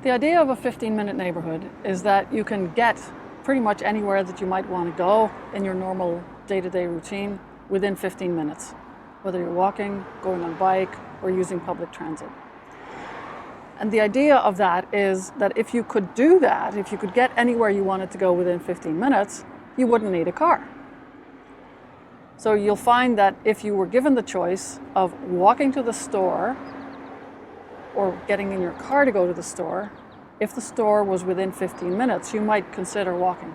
The idea of a 15-minute neighborhood is that you can get pretty much anywhere that you might want to go in your normal day-to-day routine within 15 minutes, whether you're walking, going on a bike, or using public transit. And the idea of that is that if you could do that, if you could get anywhere you wanted to go within 15 minutes, you wouldn't need a car. So you'll find that if you were given the choice of walking to the store or getting in your car to go to the store, if the store was within 15 minutes, you might consider walking.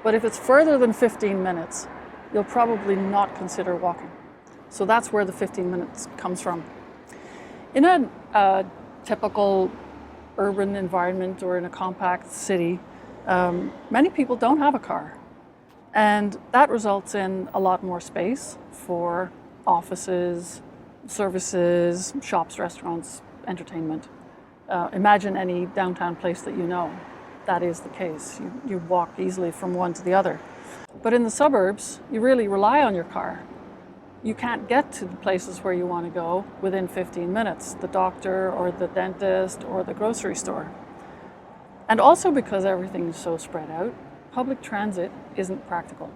But if it's further than 15 minutes, you'll probably not consider walking. So that's where the 15 minutes comes from. In a typical urban environment or in a compact city, many people don't have a car. And that results in a lot more space for offices, services, shops, restaurants, entertainment. Imagine any downtown place that you know. That is the case. You walk easily from one to the other. But in the suburbs, you really rely on your car. You can't get to the places where you want to go within 15 minutes, the doctor or the dentist or the grocery store. And also because everything is so spread out, public transit isn't practical.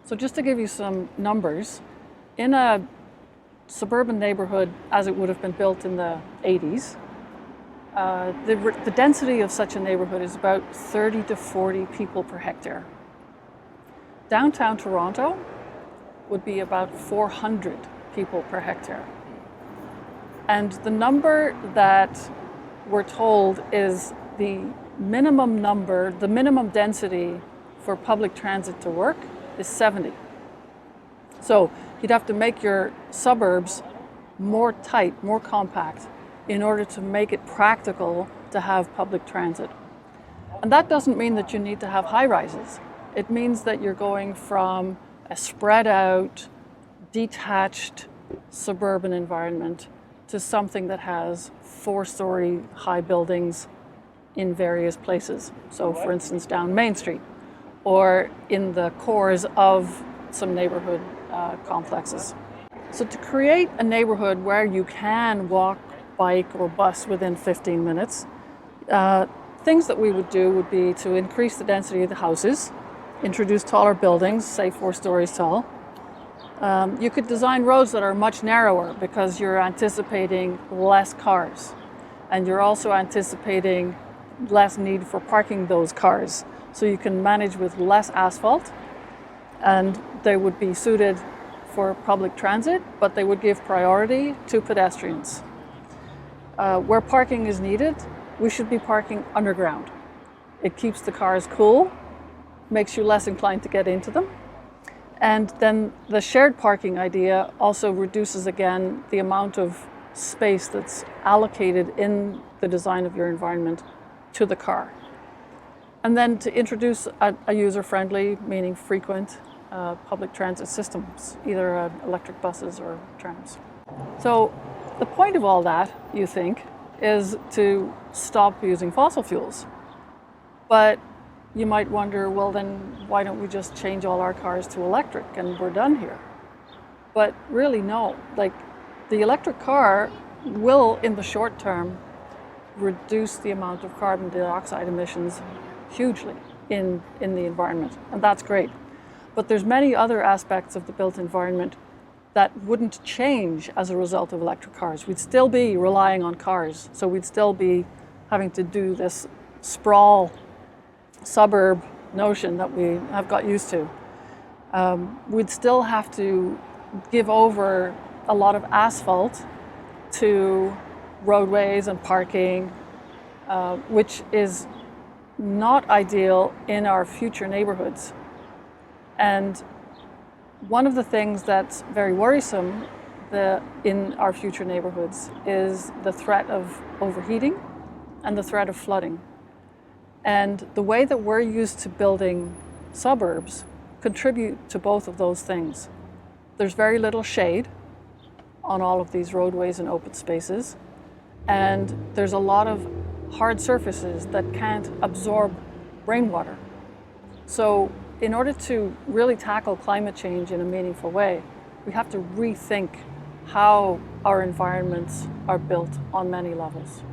So just to give you some numbers, in a suburban neighborhood as it would have been built in the 80s, the density of such a neighborhood is about 30 to 40 people per hectare. Downtown Toronto would be about 400 people per hectare. And the number that we're told is the minimum number, the minimum density for public transit to work is 70. So you'd have to make your suburbs more tight, more compact, in order to make it practical to have public transit. And that doesn't mean that you need to have high rises. It means that you're going from a spread out, detached suburban environment to something that has 4-story high buildings in various places. So for instance, down Main Street or in the cores of some neighborhood complexes. So to create a neighborhood where you can walk, bike or bus within 15 minutes, things that we would do would be to increase the density of the houses, introduce taller buildings, say 4 stories tall. You could design roads that are much narrower because you're anticipating less cars. And you're also anticipating less need for parking those cars. So you can manage with less asphalt, and they would be suited for public transit, but they would give priority to pedestrians. Where parking is needed, we should be parking underground. It keeps the cars cool, makes you less inclined to get into them. And then the shared parking idea also reduces again the amount of space that's allocated in the design of your environment to the car. And then to introduce a user-friendly, meaning frequent, public transit systems, either electric buses or trams. So the point of all that, you think, is to stop using fossil fuels. But you might wonder, well then why don't we just change all our cars to electric and we're done here? But really no, like the electric car will in the short term reduce the amount of carbon dioxide emissions hugely in the environment, and that's great. But there's many other aspects of the built environment that wouldn't change as a result of electric cars. We'd still be relying on cars, so we'd still be having to do this sprawl suburb notion that we have got used to. We'd still have to give over a lot of asphalt to roadways and parking, which is not ideal in our future neighborhoods. And one of the things that's very worrisome in our future neighborhoods is the threat of overheating and the threat of flooding. And the way that we're used to building suburbs contribute to both of those things. There's very little shade on all of these roadways and open spaces, and there's a lot of hard surfaces that can't absorb rainwater. So in order to really tackle climate change in a meaningful way, we have to rethink how our environments are built on many levels.